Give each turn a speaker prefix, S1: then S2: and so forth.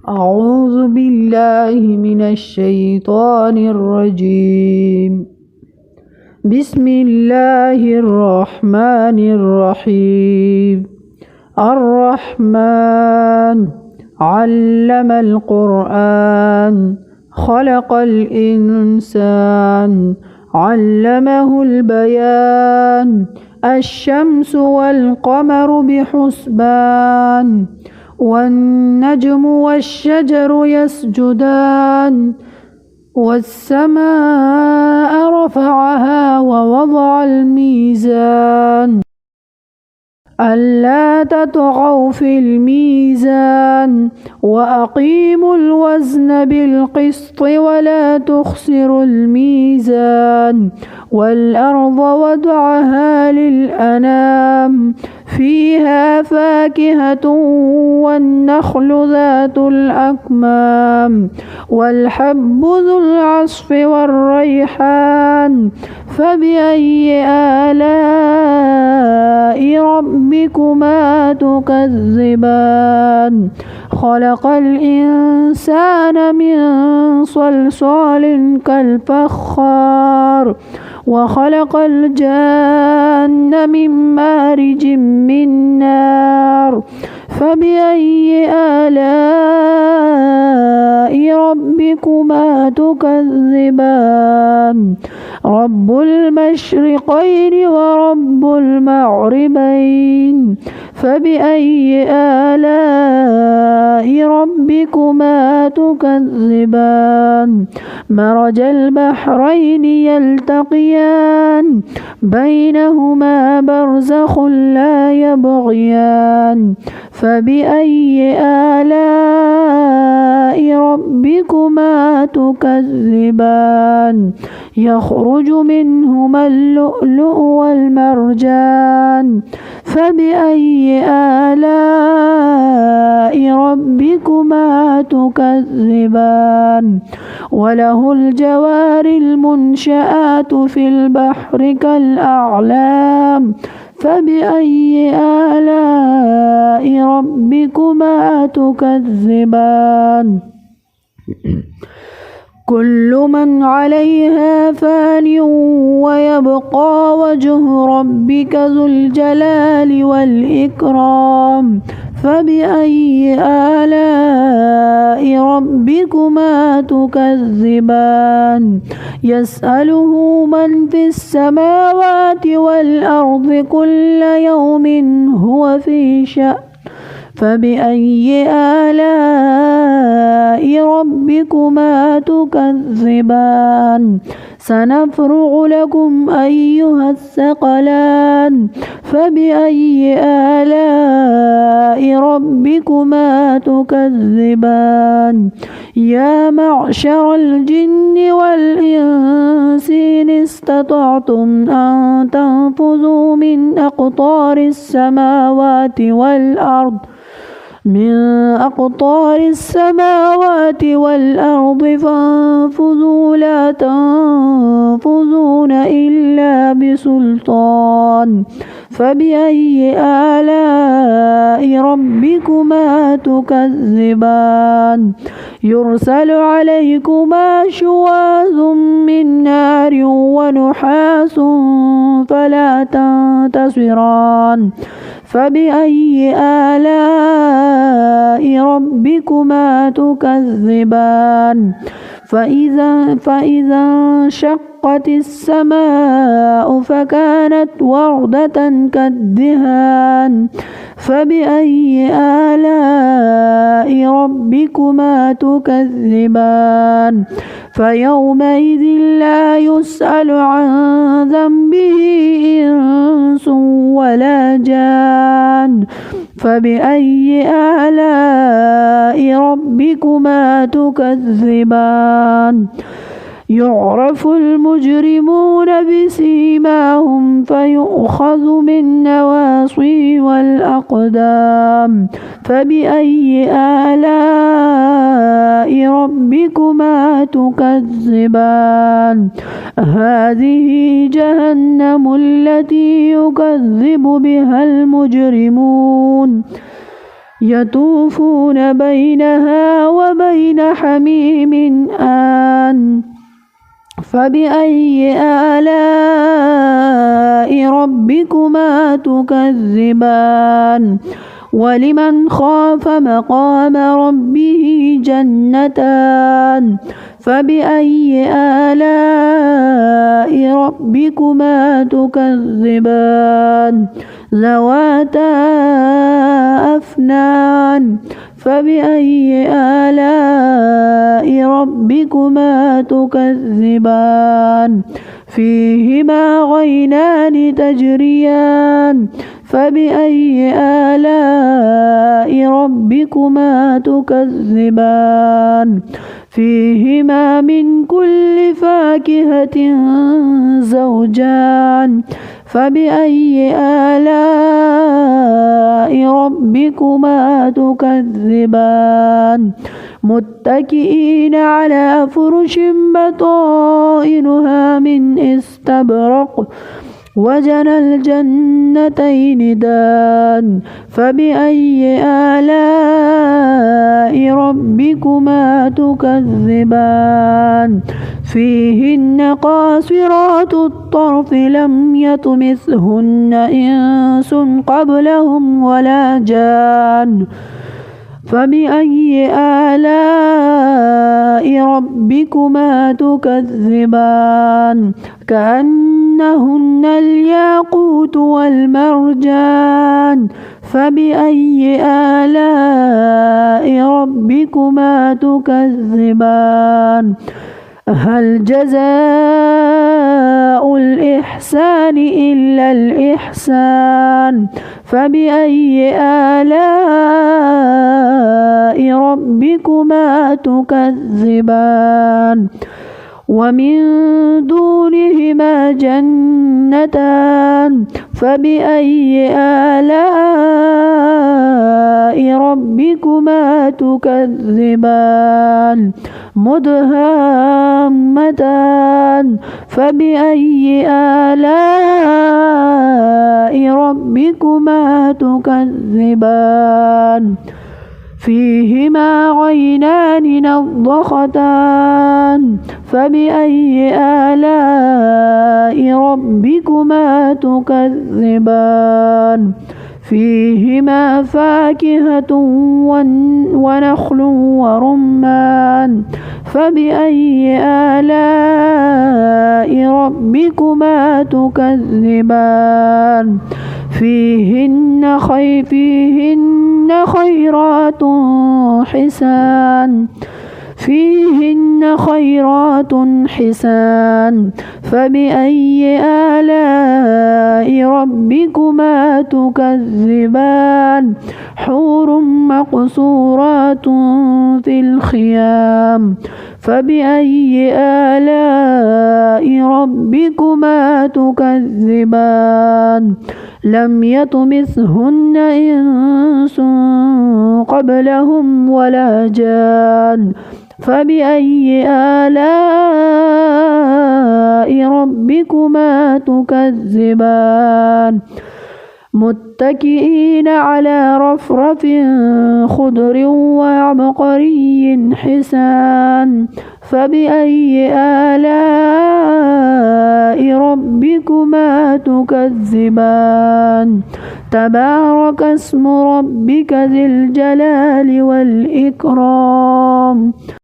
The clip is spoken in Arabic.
S1: أعوذ بالله من الشيطان الرجيم. بسم الله الرحمن الرحيم. الرحمن علم القرآن خلق الإنسان علمه البيان. الشمس والقمر بحسبان والنجم والشجر يسجدان والسماء رفعها ووضع الميزان ألا تطغوا في الميزان وأقيموا الوزن بالقسط ولا تخسروا الميزان والأرض وضعها للأنام فيها فاكهة والنخل ذات الأكمام والحب ذو العصف والريحان فبأي آلاء ربكما تكذبان خلق الإنسان من صلصال كالفخار وخلق الجان من مارج من نار فبأي آلاء ربكما تكذبان رب المشرقين ورب المغربين فبأي آلاء ربكما تكذبان مرج البحرين يلتقيان بينهما برزخ لا يبغيان فبأي آلاء ربكما تكذبان يخرج منهما اللؤلؤ والمرجان فبأي آلاء ربكما تكذبان وله الجوار المنشآت في البحر كالأعلام فبأي آلاء ربكما تكذبان كل من عليها فان ويبقى وجه ربك ذو الجلال والإكرام فبأي آلاء ربكما تكذبان يسأله من في السماوات والأرض كل يوم هو في شأن فبأي آلاء ربكما تكذبان سنفرغ لكم أيها الثقلان فبأي آلاء ربكما تكذبان يا معشر الجن والإنس إن استطعتم أن تنفذوا من أقطار السماوات والأرض فانفذوا لا تنفذون إلا بسلطان فبأي آلاء ربكما تكذبان يرسل عليكما شواظ من نار ونحاس فلا تنتصران فبأي آلاء ربكما تكذبان فإذا انشقت السماء فكانت وردة كالدهان فبأي آلاء ربكما تكذبان فيومئذ لا يسأل عن ذنبه إنس ولا جان فبأي آلاء ربكما تكذبان يعرف المجرمون بسيماهم فيؤخذ بالنواصي والأقدام فبأي آلاء ربكما تكذبان هذه جهنم التي يكذب بها المجرمون يطوفون بينها وبين حميم آن فبأي آلاء ربكما تكذبان ولمن خاف مقام ربه جنتان فبأي آلاء ربكما تكذبان ذواتا أفنان فبأي آلاء ربكما تكذبان فيهما عينان تجريان فبأي آلاء ربكما تكذبان فيهما من كل فاكهة زوجان فبأي آلاء ربكما تكذبان متكئين على فرش بطائنها من استبرق وجنى الجنتين دان فبأي آلاء ربكما تكذبان فيهن قاصرات الطرف لم يطمثهن إنس قبلهم ولا جان فبأي آلاء ربكما تكذبان كأنهن الياقوت والمرجان فبأي آلاء ربكما تكذبان هل جزاء الإحسان إلا الإحسان فبأي آلاء ربكما تكذبان ومن دونهما جنتان فبأي آلاء ربكما تكذبان مدهامتان فبأي آلاء ربكما تكذبان فيهما عينان نضختان فبأي آلاء ربكما تكذبان فيهما فاكهة ونخل ورمان فبأي آلاء ربكما تكذبان فيهن خيرات حسان فبأي آلاء ربكما تكذبان حور مقصورات في الخيام فبأي آلاء ربكما تكذبان لم يطمثهن إنس قبلهم ولا جان فبأي آلاء ربكما تكذبان متكئين على رفرف خضر وعبقري حسان فبأي آلاء ربكما تكذبان تبارك اسم ربك ذي الجلال والإكرام.